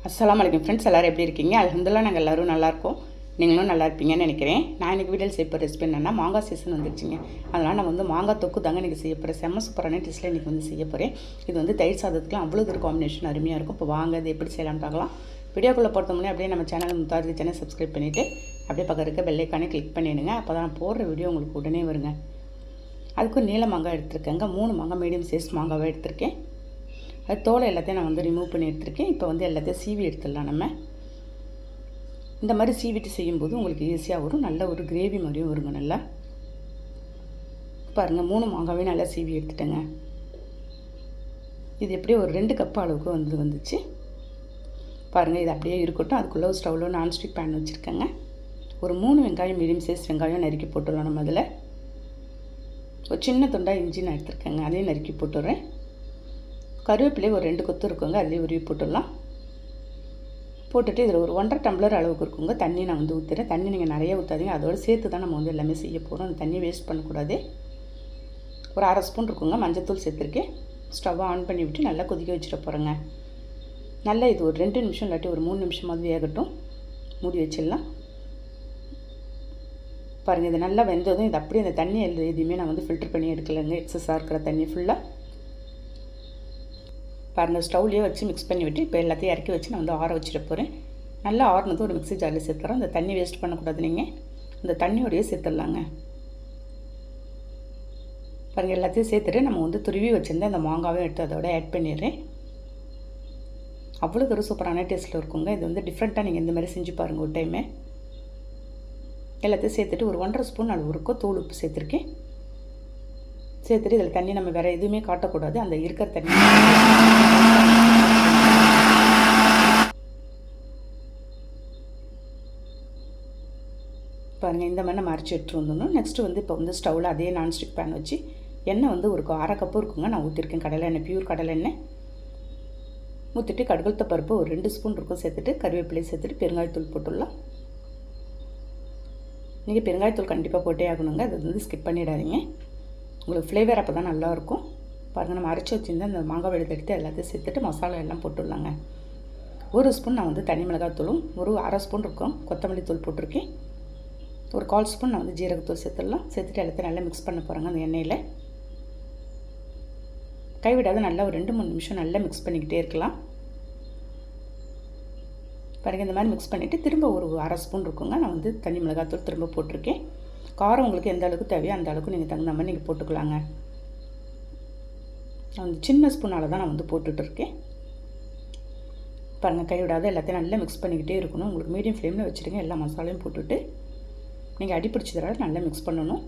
அஸ்ஸலாமு அலைக்கும் ஃப்ரெண்ட்ஸ், எல்லோரும் எப்படி இருக்கீங்க? அல்ஹம்துலில்லாஹ் நாங்கள் எல்லோரும் நல்லாயிருக்கோம். நீங்களும் நல்லா இருப்பீங்கன்னு நினைக்கிறேன். நான் இன்றைக்கி வீடியோவில் செய்ய போகிற ரெசிபி என்னென்னா, மாங்காய் சீசன் வந்துருச்சுங்க. அதனால் நான் வந்து மாங்காய் தொக்கு தாங்க இன்றைக்கி செய்ய போகிறேன். செம்ம சூப்பரான டிஷ்ஷில் இன்றைக்கி வந்து செய்ய போகிறேன். இது வந்து தயிர் சாதத்துக்குலாம் அவ்வளோ ஒரு காம்பினேஷன் அருமையாக இருக்கும். இப்போ வாங்க இது எப்படி செய்யலாம்னு பார்க்கலாம். வீடியோக்குள்ளே போகிறது முன்னே அப்படியே நம்ம சேனல் முத்தாது சேனல் சப்ஸ்கிரைப் பண்ணிவிட்டு அப்படியே பக்கம் இருக்க பெல் ஐக்கானே கிளிக் பண்ணிவிடுங்க. அப்போ தான் நான் போடுற வீடியோ உங்களுக்கு உடனே வருங்க. அதுக்கு நீல மாங்காய் எடுத்துருக்கேங்க. 3 மாங்காய் மீடியம் சைஸ் மாங்காவை எடுத்திருக்கேன். அது தோலை எல்லாத்தையும் நான் வந்து ரிமூவ் பண்ணி எடுத்துருக்கேன். இப்போ வந்து எல்லாத்தையும் சீவி எடுத்துடலாம். நம்ம இந்த மாதிரி சீவிட்டு செய்யும்போது உங்களுக்கு ஈஸியாக வரும். நல்ல ஒரு கிரேவி மாதிரியும் வருங்க. நல்லா பாருங்கள், 3 மாங்காவே நல்லா சீவி எடுத்துட்டேங்க. இது எப்படியும் ஒரு 2 கப் அளவுக்கு வந்துச்சு பாருங்கள். இது அப்படியே இருக்கட்டும். அதுக்குள்ளே ஒரு ஸ்டவ்வில் நான்ஸ்டிக் பேன் வச்சுருக்கேங்க. ஒரு 3 வெங்காயம் மீடியம் சைஸ் வெங்காயம் நறுக்கி போட்டுடலாம். நம்ம அதில் ஒரு சின்ன துண்டாக இஞ்சி நான் எடுத்துருக்கேங்க, அதையும் நறுக்கி போட்டுடுறேன். கருவேப்பிலை ஒரு 2 கொத்து இருக்குங்க, அதிலே உருவி போட்டுடலாம். போட்டுட்டு இதில் ஒரு 1.5 டம்ளர் அளவுக்கு இருக்குங்க தண்ணி நான் வந்து ஊற்றுறேன். தண்ணி நீங்கள் நிறைய ஊற்றாதீங்க, அதோடு சேர்த்து தான் நம்ம வந்து எல்லாமே செய்ய போகிறோம். அந்த தண்ணி வேஸ்ட் பண்ணக்கூடாது. ஒரு 1/2 ஸ்பூன் இருக்குங்க மஞ்சத்தூள் சேர்த்துருக்கேன். ஸ்டவ்வை ஆன் பண்ணி விட்டு நல்லா கொதிக்க வச்சுட்டு போகிறேங்க. நல்லா இது ஒரு 2 நிமிஷம் இல்லாட்டி ஒரு 3 நிமிஷமாவது வேகட்டும். மூடி வச்சிடலாம். பாருங்கள், இது நல்லா வெந்ததும் இது அப்படியே அந்த தண்ணி எதுவுமே நான் வந்து ஃபில்டர் பண்ணி எடுக்கலைங்க. எக்ஸஸாக இருக்கிற தண்ணி ஃபுல்லாக பாருங்கள் ஸ்டவ்லேயே வச்சு மிக்ஸ் பண்ணி விட்டு இப்போ எல்லாத்தையும் இறக்கி வச்சு நான் வந்து ஆற வச்சுட்டு போகிறேன். நல்லா ஆறுனதும் ஒரு மிக்ஸி ஜாரில் சேர்த்துறோம். அந்த தண்ணி வேஸ்ட் பண்ணக்கூடாது. நீங்கள் அந்த தண்ணியோடையே சேர்த்துடலாங்க. பாருங்கள், எல்லாத்தையும் சேர்த்துட்டு நம்ம வந்து துருவி வச்சுருந்தேன் அந்த மாங்காவை எடுத்து அதோட ஆட் பண்ணிடுறேன். அவ்வளோ ஒரு சூப்பரான டேஸ்ட்டில் இருக்குங்க. இது வந்து டிஃப்ரெண்ட்டாக நீங்கள் இந்த மாதிரி செஞ்சு பாருங்கள் ஒரு டைமே. எல்லாத்தையும் சேர்த்துட்டு ஒரு 1.5 ஸ்பூன் அளவு இருக்கும் தூள் உப்பு சேர்த்துருக்கேன். சேர்த்துட்டு இதில் தண்ணி நம்ம வேறு எதுவுமே காட்டக்கூடாது. அந்த இருக்கிற தண்ணி பாருங்கள், இந்த மாதிரி நம்ம அரைச்சி எடுத்துட்டு வந்துடணும். நெக்ஸ்ட்டு வந்து இப்போ வந்து ஸ்டவ்வில் அதே நான்ஸ்டிக் பேன் வச்சு எண்ணெய் வந்து ஒரு 1/2 கப்பு இருக்குங்க நான் ஊற்றிருக்கேன். கடலை எண்ணெய், பியூர் கடலை எண்ணெய் ஊற்றிட்டு கடுகுளுத்த பருப்பு ஒரு 2 ஸ்பூன் இருக்கும் சேர்த்துட்டு கருவேப்பிலை சேர்த்துட்டு பெருங்காயத்தூள் போட்டுடலாம். நீங்கள் பெருங்காயத்தூள் கண்டிப்பாக போட்டே ஆகணுங்க. அது வந்து ஸ்கிப் பண்ணிடாதீங்க. உங்களுக்கு ஃப்ளேவர் அப்போ தான் நல்லாயிருக்கும். பாருங்கள், நம்ம அரைச்சி வச்சுருந்தா அந்த மாங்காய் வெளுத்து எடுத்து எல்லாத்தையும் சேர்த்துட்டு மசாலா எல்லாம் போட்டுடலாங்க. 1 ஸ்பூன் நான் வந்து தனி மிளகாத்தூளும் ஒரு 1/2 ஸ்பூன் இருக்கும் கொத்தமல்லி தூள் போட்டிருக்கேன். ஒரு 1/4 ஸ்பூன் நான் வந்து ஜீரகத்தூள் சேர்த்துடலாம். சேர்த்துட்டு எல்லாத்தையும் நல்லா மிக்ஸ் பண்ண போகிறாங்க. அந்த எண்ணெயில் கைவிடாத நல்லா ஒரு 2-3 நிமிஷம் நல்லா மிக்ஸ் பண்ணிக்கிட்டே இருக்கலாம். பாருங்கள், இந்த மாதிரி மிக்ஸ் பண்ணிவிட்டு திரும்ப ஒரு 1/2 ஸ்பூன் இருக்குங்க நான் வந்து தனி மிளகாத்தூள் திரும்ப போட்டிருக்கேன். காரம் உங்களுக்கு எந்த அளவுக்கு தேவையோ அந்த அளவுக்கு நீங்கள் தகுந்த மாதிரி நீங்கள் போட்டுக்கலாங்க. நான் வந்து சின்ன ஸ்பூனால் தான் நான் வந்து போட்டுட்ருக்கேன். பாருங்கள், கைவிடாத எல்லாத்தையும் நல்லா மிக்ஸ் பண்ணிக்கிட்டே இருக்கணும். உங்களுக்கு மீடியம் ஃப்ளேமில் வச்சுருங்க. எல்லா மசாலையும் போட்டுட்டு நீங்கள் அடிப்பிடிச்சதால நல்லா மிக்ஸ் பண்ணணும்.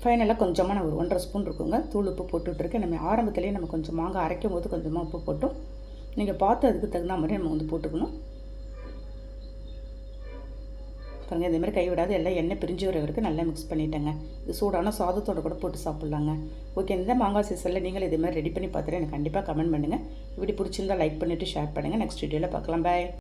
ஃபைனலாக கொஞ்சமாக நான் ஒரு 1.5 ஸ்பூன் இருக்குங்க தூள் உப்பு போட்டுட்ருக்கேன். நம்ம ஆரம்பத்துலேயே நம்ம கொஞ்சம் மாங்காய் அரைக்கும் போது கொஞ்சமாக உப்பு போட்டோம். நீங்கள் பார்த்து அதுக்கு தகுந்த மாதிரி நம்ம வந்து போட்டுக்கணும். பாருங்கள், இதேமாதிரி கைவிடாது எல்லாம் எண்ணெய் பிரிஞ்சு வர வரைக்கும் நல்லா மிக்ஸ் பண்ணிட்டேங்க. இது சூடான சாதத்தோடு கூட போட்டு சாப்பிட்லாங்க. ஓகே, இந்த மாங்காய் சீசனில் நீங்கள் இதேமாதிரி ரெடி பண்ணி பார்த்துட்டு எனக்கு கண்டிப்பாக கமெண்ட் பண்ணுங்கள். வீடியோ பிடிச்சிருந்தால் லைக் பண்ணிவிட்டு ஷேர் பண்ணுங்கள். நெக்ஸ்ட் வீடியோவில் பார்க்கலாம். பாய்.